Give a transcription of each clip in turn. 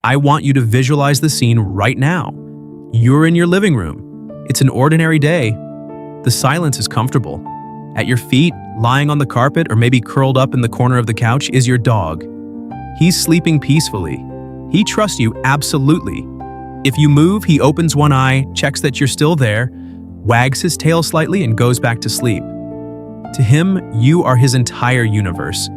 I want you to visualize the scene right now. You're in your living room. It's an ordinary day. The silence is comfortable. At your feet, lying on the carpet or maybe curled up in the corner of the couch, is your dog. He's sleeping peacefully. He trusts you absolutely. If you move, he opens one eye, checks that you're still there, wags his tail slightly, and goes back to sleep. To him, you are his entire universe.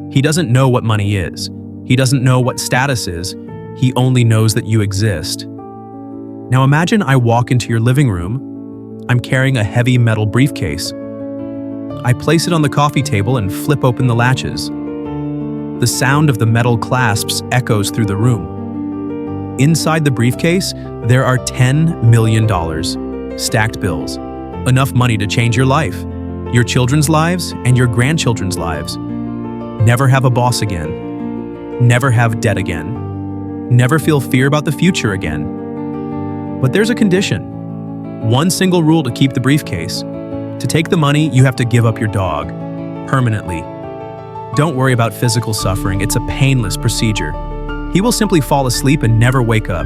He doesn't know what money is. He doesn't know what status is. He only knows that you exist. Now imagine I walk into your living room. I'm carrying a heavy metal briefcase. I place it on the coffee table and flip open the latches. The sound of the metal clasps echoes through the room. Inside the briefcase, there are $10 million. Stacked bills. Enough money to change your life, your children's lives, and your grandchildren's lives. Never have a boss again. Never have debt again. Never feel fear about the future again. But there's a condition. One single rule to keep the briefcase. To take the money, you have to give up your dog. Permanently. Don't worry about physical suffering. It's a painless procedure. He will simply fall asleep and never wake up.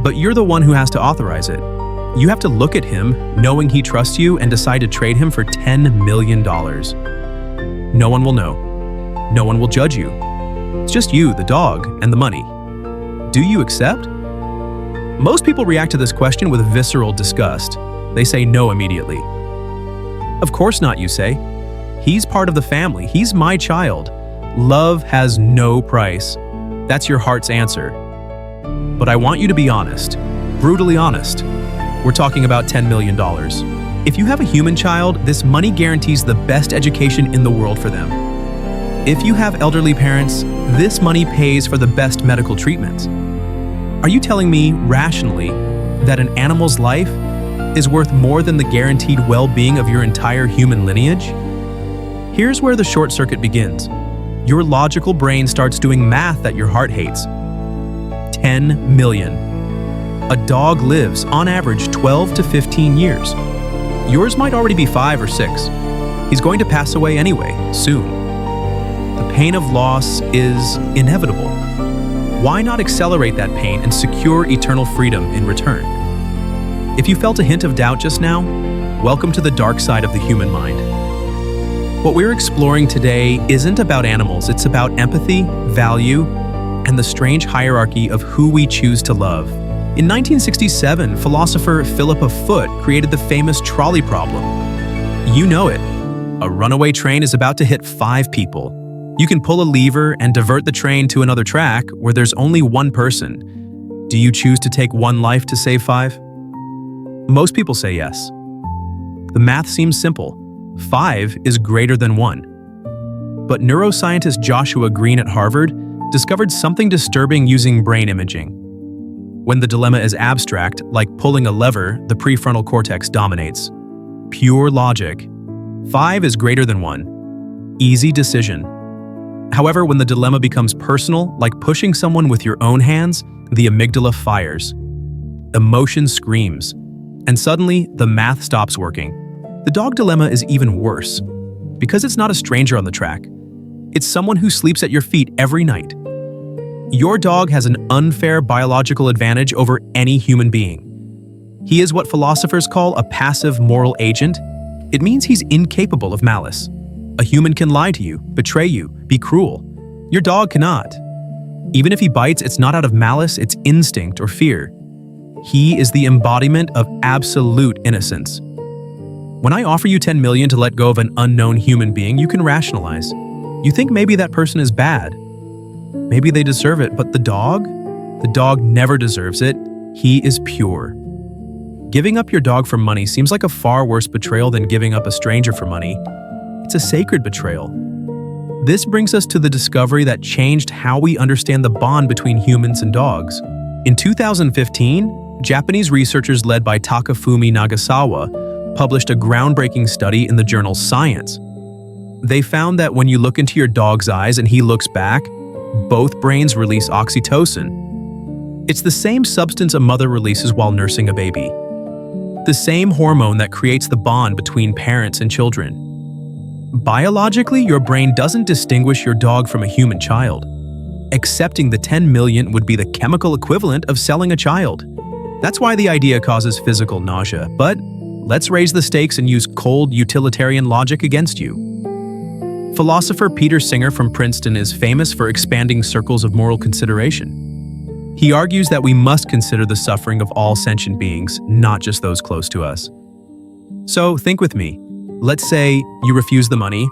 But you're the one who has to authorize it. You have to look at him, knowing he trusts you, and decide to trade him for $10 million. No one will know. No one will judge you. It's just you, the dog, and the money. Do you accept? Most people react to this question with visceral disgust. They say no immediately. Of course not, you say. He's part of the family. He's my child. Love has no price. That's your heart's answer. But I want you to be honest. Brutally honest. We're talking about $10 million. If you have a human child, this money guarantees the best education in the world for them. If you have elderly parents, this money pays for the best medical treatments. Are you telling me, rationally, that an animal's life is worth more than the guaranteed well-being of your entire human lineage? Here's where the short circuit begins. Your logical brain starts doing math that your heart hates. 10 million. A dog lives, on average, 12 to 15 years. Yours might already be 5 or 6. He's going to pass away anyway, soon. The pain of loss is inevitable. Why not accelerate that pain and secure eternal freedom in return? If you felt a hint of doubt just now, welcome to the dark side of the human mind. What we're exploring today isn't about animals, it's about empathy, value, and the strange hierarchy of who we choose to love. In 1967, philosopher Philippa created the famous trolley problem. You know it. A runaway train is about to hit 5 people. You can pull a lever and divert the train to another track where there's only one person. Do you choose to take one life to save 5? Most people say yes. The math seems simple. 5 is greater than 1. But neuroscientist Joshua Greene at Harvard discovered something disturbing using brain imaging. When the dilemma is abstract, like pulling a lever, the prefrontal cortex dominates. Pure logic. 5 is greater than 1. Easy decision. However, when the dilemma becomes personal, like pushing someone with your own hands, the amygdala fires. Emotion screams. And suddenly, the math stops working. The dog dilemma is even worse. Because it's not a stranger on the track. It's someone who sleeps at your feet every night. Your dog has an unfair biological advantage over any human being. He is what philosophers call a passive moral agent. It means he's incapable of malice. A human can lie to you, betray you, be cruel. Your dog cannot. Even if he bites, it's not out of malice, it's instinct or fear. He is the embodiment of absolute innocence. When I offer you 10 million to let go of an unknown human being, you can rationalize. You think maybe that person is bad. Maybe they deserve it, but the dog? The dog never deserves it. He is pure. Giving up your dog for money seems like a far worse betrayal than giving up a stranger for money. It's a sacred betrayal. This brings us to the discovery that changed how we understand the bond between humans and dogs. In 2015, Japanese researchers led by Takafumi Nagasawa published a groundbreaking study in the journal Science. They found that when you look into your dog's eyes and he looks back, both brains release oxytocin. It's the same substance a mother releases while nursing a baby. The same hormone that creates the bond between parents and children. Biologically, your brain doesn't distinguish your dog from a human child. Accepting the 10 million would be the chemical equivalent of selling a child. That's why the idea causes physical nausea, but let's raise the stakes and use cold utilitarian logic against you. Philosopher Peter Singer from Princeton is famous for expanding circles of moral consideration. He argues that we must consider the suffering of all sentient beings, not just those close to us. So think with me. Let's say you refuse the money.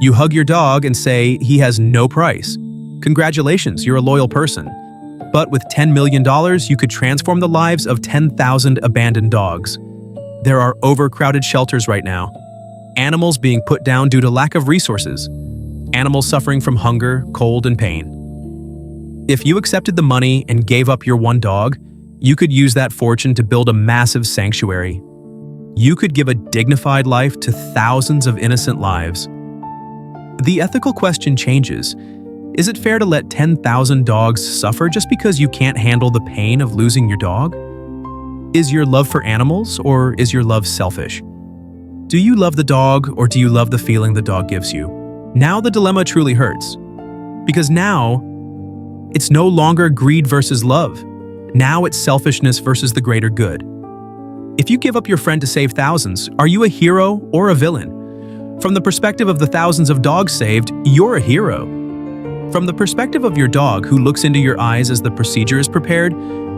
You hug your dog and say he has no price. Congratulations, you're a loyal person. But with $10 million, you could transform the lives of 10,000 abandoned dogs. There are overcrowded shelters right now. Animals being put down due to lack of resources. Animals suffering from hunger, cold, and pain. If you accepted the money and gave up your one dog, you could use that fortune to build a massive sanctuary. You could give a dignified life to thousands of innocent lives. The ethical question changes. Is it fair to let 10,000 dogs suffer just because you can't handle the pain of losing your dog? Is your love for animals, or is your love selfish? Do you love the dog, or do you love the feeling the dog gives you? Now the dilemma truly hurts. Because now, it's no longer greed versus love. Now it's selfishness versus the greater good. If you give up your friend to save thousands, are you a hero or a villain? From the perspective of the thousands of dogs saved, you're a hero. From the perspective of your dog who looks into your eyes as the procedure is prepared,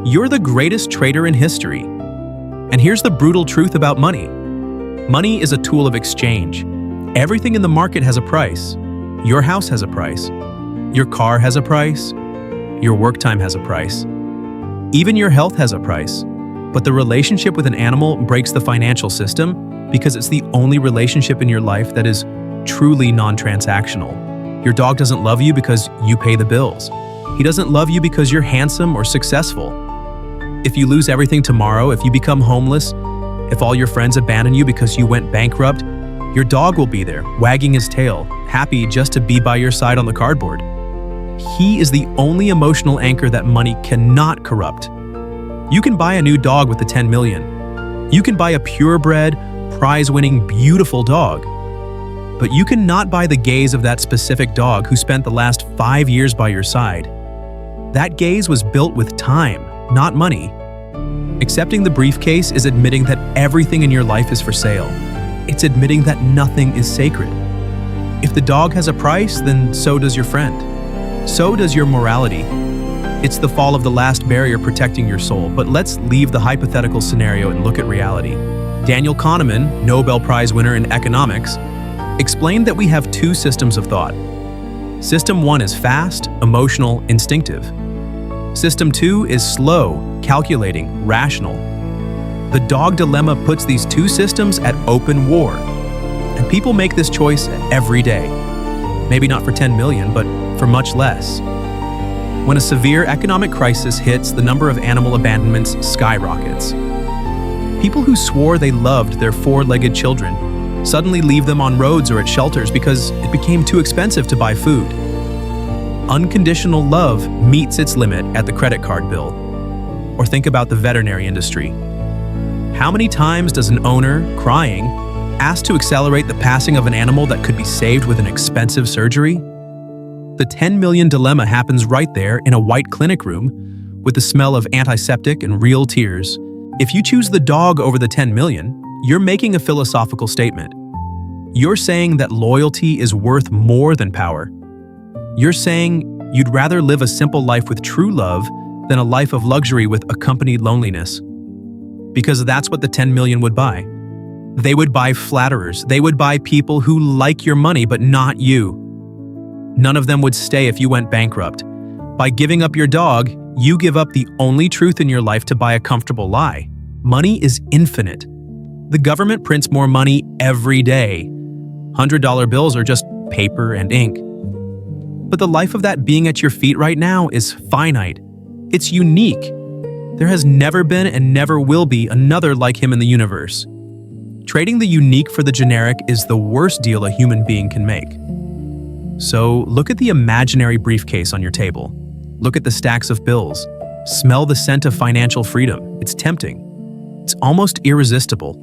you're the greatest traitor in history. And here's the brutal truth about money. Money is a tool of exchange. Everything in the market has a price. Your house has a price. Your car has a price. Your work time has a price. Even your health has a price. But the relationship with an animal breaks the financial system because it's the only relationship in your life that is truly non-transactional. Your dog doesn't love you because you pay the bills. He doesn't love you because you're handsome or successful. If you lose everything tomorrow, if you become homeless, if all your friends abandon you because you went bankrupt, your dog will be there, wagging his tail, happy just to be by your side on the cardboard. He is the only emotional anchor that money cannot corrupt. You can buy a new dog with the 10 million. You can buy a purebred, prize-winning, beautiful dog. But you cannot buy the gaze of that specific dog who spent the last 5 years by your side. That gaze was built with time, not money. Accepting the briefcase is admitting that everything in your life is for sale. It's admitting that nothing is sacred. If the dog has a price, then so does your friend. So does your morality. It's the fall of the last barrier protecting your soul, but let's leave the hypothetical scenario and look at reality. Daniel Kahneman, Nobel Prize winner in economics, explained that we have two systems of thought. System 1 is fast, emotional, instinctive. System 2 is slow, calculating, rational. The dog dilemma puts these two systems at open war. And people make this choice every day. Maybe not for 10 million, but for much less. When a severe economic crisis hits, the number of animal abandonments skyrockets. People who swore they loved their four-legged children suddenly leave them on roads or at shelters because it became too expensive to buy food. Unconditional love meets its limit at the credit card bill. Or think about the veterinary industry. How many times does an owner, crying, ask to accelerate the passing of an animal that could be saved with an expensive surgery? The 10 million dilemma happens right there in a white clinic room with the smell of antiseptic and real tears. If you choose the dog over the 10 million, you're making a philosophical statement. You're saying that loyalty is worth more than power. You're saying you'd rather live a simple life with true love than a life of luxury with accompanied loneliness. Because that's what the 10 million would buy. They would buy flatterers. They would buy people who like your money but not you. None of them would stay if you went bankrupt. By giving up your dog, you give up the only truth in your life to buy a comfortable lie. Money is infinite. The government prints more money every day. $100 bills are just paper and ink. But the life of that being at your feet right now is finite. It's unique. There has never been and never will be another like him in the universe. Trading the unique for the generic is the worst deal a human being can make. So look at the imaginary briefcase on your table. Look at the stacks of bills. Smell the scent of financial freedom. It's tempting. It's almost irresistible.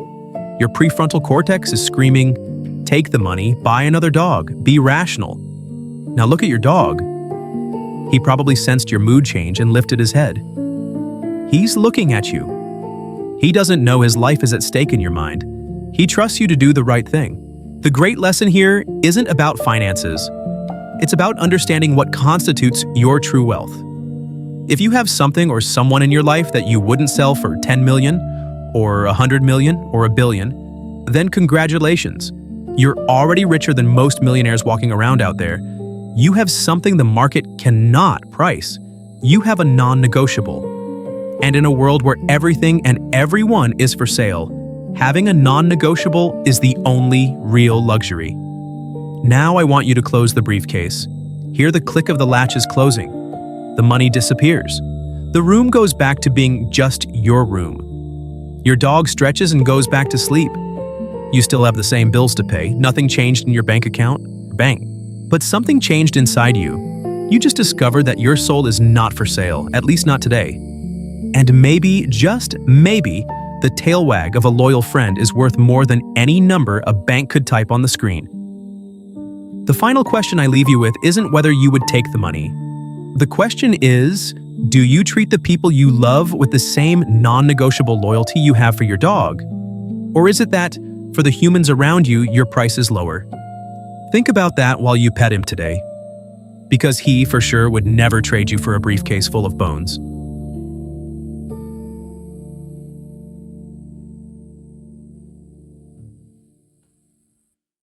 Your prefrontal cortex is screaming, take the money, buy another dog, be rational. Now look at your dog. He probably sensed your mood change and lifted his head. He's looking at you. He doesn't know his life is at stake in your mind. He trusts you to do the right thing. The great lesson here isn't about finances. It's about understanding what constitutes your true wealth. If you have something or someone in your life that you wouldn't sell for 10 million, or 100 million, or a billion, then congratulations. You're already richer than most millionaires walking around out there. You have something the market cannot price. You have a non-negotiable. And in a world where everything and everyone is for sale, having a non-negotiable is the only real luxury. Now I want you to close the briefcase. Hear the click of the latches closing. The money disappears. The room goes back to being just your room. Your dog stretches and goes back to sleep. You still have the same bills to pay. Nothing changed in your bank account. Bang. But something changed inside you. You just discovered that your soul is not for sale, at least not today. And maybe, just maybe, the tail wag of a loyal friend is worth more than any number a bank could type on the screen. The final question I leave you with isn't whether you would take the money. The question is, do you treat the people you love with the same non-negotiable loyalty you have for your dog? Or is it that, for the humans around you, your price is lower? Think about that while you pet him today. Because he, for sure, would never trade you for a briefcase full of bones.